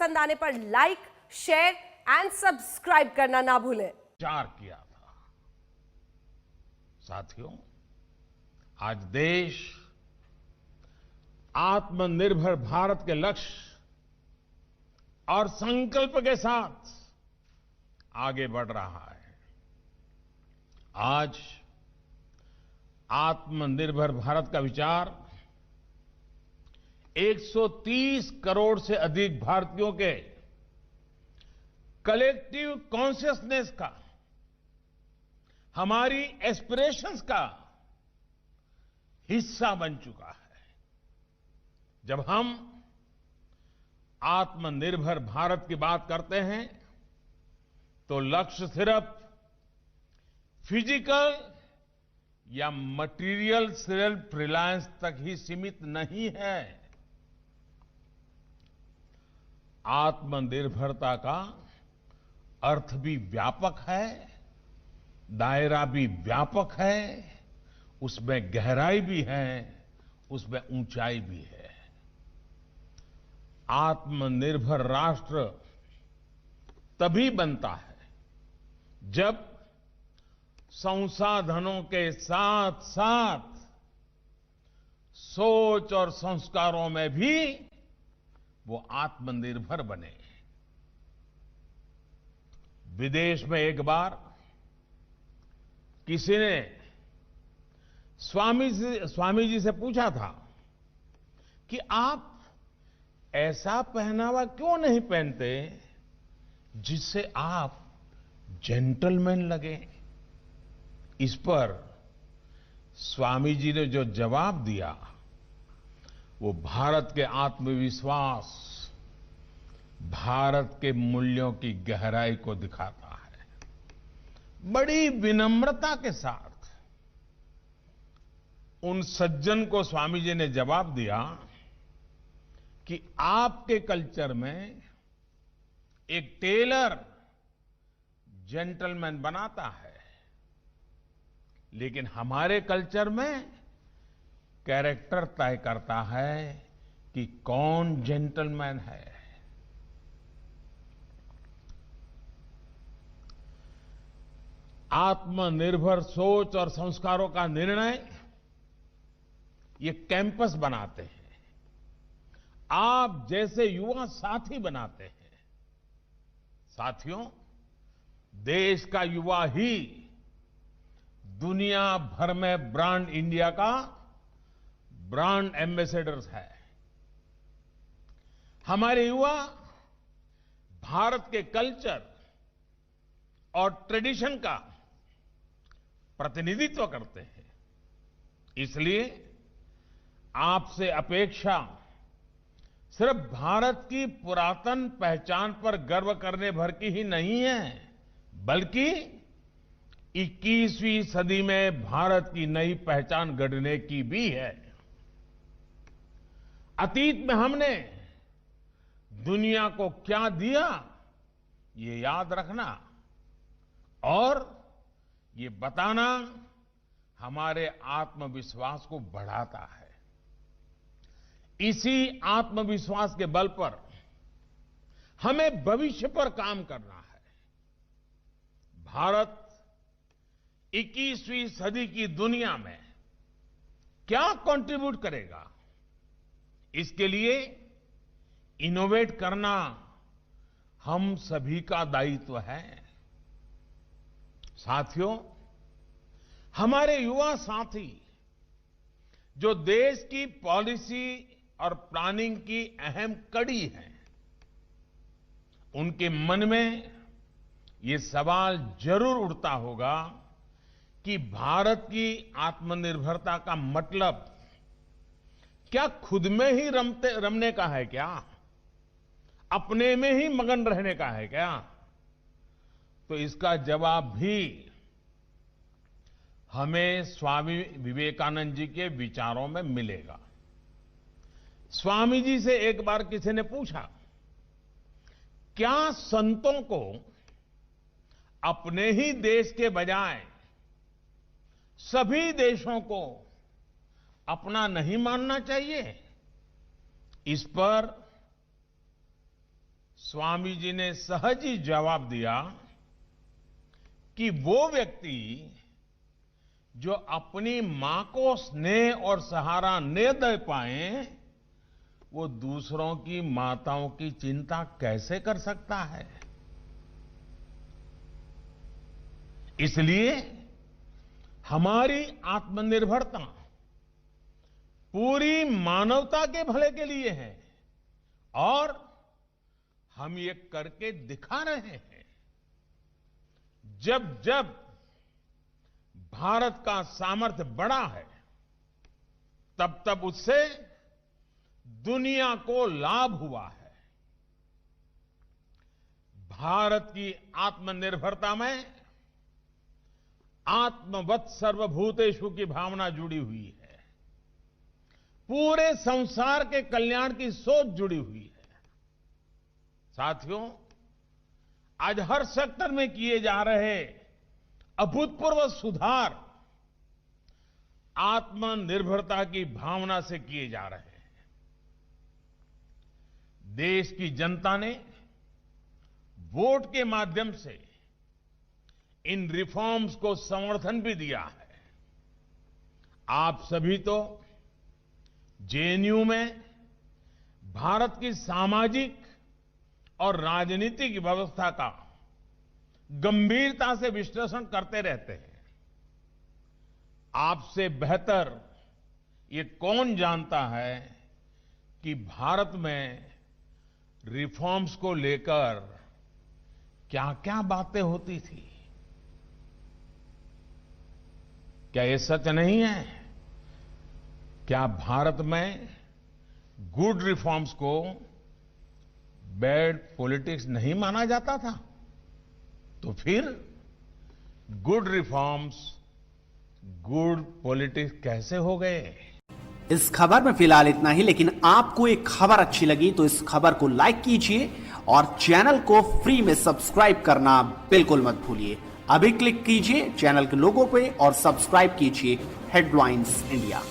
पसंद आने पर लाइक, शेयर एंड सब्सक्राइब करना ना भूलें। विचार किया था। साथियों, आज देश आत्मनिर्भर भारत के लक्ष्य और संकल्प के साथ आगे बढ़ रहा है। आज आत्मनिर्भर भारत का विचार 130 करोड़ से अधिक भारतीयों के कलेक्टिव कॉन्शियसनेस का, हमारी एस्पिरेशंस का हिस्सा बन चुका है। जब हम आत्मनिर्भर भारत की बात करते हैं तो लक्ष्य सिर्फ फिजिकल या मटेरियल सेल्फ रिलायंस तक ही सीमित नहीं है। आत्मनिर्भरता का अर्थ भी व्यापक है, दायरा भी व्यापक है, उसमें गहराई भी है, उसमें ऊंचाई भी है। आत्मनिर्भर राष्ट्र तभी बनता है जब संसाधनों के साथ साथ सोच और संस्कारों में भी वो आत्मनिर्भर बने। विदेश में एक बार किसी ने स्वामी जी से पूछा था कि आप ऐसा पहनावा क्यों नहीं पहनते जिससे आप जेंटलमैन लगे। इस पर स्वामी जी ने जो जवाब दिया वो भारत के आत्मविश्वास, भारत के मूल्यों की गहराई को दिखाता है। बड़ी विनम्रता के साथ उन सज्जन को स्वामी जी ने जवाब दिया कि आपके कल्चर में एक टेलर जेंटलमैन बनाता है, लेकिन हमारे कल्चर में कैरेक्टर तय करता है कि कौन जेंटलमैन है। आत्मनिर्भर सोच और संस्कारों का निर्णय ये कैंपस बनाते हैं, आप जैसे युवा साथी बनाते हैं। साथियों, देश का युवा ही दुनिया भर में ब्रांड इंडिया का ब्रांड एम्बेसडर्स है। हमारे युवा भारत के कल्चर और ट्रेडिशन का प्रतिनिधित्व करते हैं। इसलिए आपसे अपेक्षा सिर्फ भारत की पुरातन पहचान पर गर्व करने भर की ही नहीं है, बल्कि 21वीं सदी में भारत की नई पहचान गढ़ने की भी है। अतीत में हमने दुनिया को क्या दिया, ये याद रखना और ये बताना हमारे आत्मविश्वास को बढ़ाता है। इसी आत्मविश्वास के बल पर हमें भविष्य पर काम करना है। भारत 21वीं सदी की दुनिया में क्या कंट्रीब्यूट करेगा, इसके लिए इनोवेट करना हम सभी का दायित्व है। साथियों, हमारे युवा साथी जो देश की पॉलिसी और प्लानिंग की अहम कड़ी है, उनके मन में ये सवाल जरूर उठता होगा कि भारत की आत्मनिर्भरता का मतलब क्या खुद में ही रमने का है क्या, अपने में ही मगन रहने का है क्या। तो इसका जवाब भी हमें स्वामी विवेकानंद जी के विचारों में मिलेगा। स्वामी जी से एक बार किसी ने पूछा, क्या संतों को अपने ही देश के बजाय सभी देशों को अपना नहीं मानना चाहिए? इस पर स्वामी जी ने सहज ही जवाब दिया कि वो व्यक्ति जो अपनी मां को स्नेह और सहारा न दे पाए, वो दूसरों की माताओं की चिंता कैसे कर सकता है। इसलिए हमारी आत्मनिर्भरता पूरी मानवता के भले के लिए है और हम ये करके दिखा रहे हैं। जब जब भारत का सामर्थ्य बढ़ा है, तब तब उससे दुनिया को लाभ हुआ है। भारत की आत्मनिर्भरता में आत्मवत् सर्वभूतेषु की भावना जुड़ी हुई है। पूरे संसार के कल्याण की सोच जुड़ी हुई है। साथियों, आज हर सेक्टर में किए जा रहे अभूतपूर्व सुधार आत्मनिर्भरता की भावना से किए जा रहे हैं। देश की जनता ने वोट के माध्यम से इन रिफॉर्म्स को समर्थन भी दिया है। आप सभी तो जेएनयू में भारत की सामाजिक और राजनीतिक व्यवस्था का गंभीरता से विश्लेषण करते रहते हैं। आपसे बेहतर ये कौन जानता है कि भारत में रिफॉर्म्स को लेकर क्या-क्या बातें होती थी। क्या ये सच नहीं है? क्या भारत में गुड रिफॉर्म्स को बैड पॉलिटिक्स नहीं माना जाता था? तो फिर गुड रिफॉर्म्स गुड पॉलिटिक्स कैसे हो गए? इस खबर में फिलहाल इतना ही, लेकिन आपको एक खबर अच्छी लगी तो इस खबर को लाइक कीजिए और चैनल को फ्री में सब्सक्राइब करना बिल्कुल मत भूलिए। अभी क्लिक कीजिए चैनल के लोगो पे और सब्सक्राइब कीजिए हेडलाइंस इंडिया।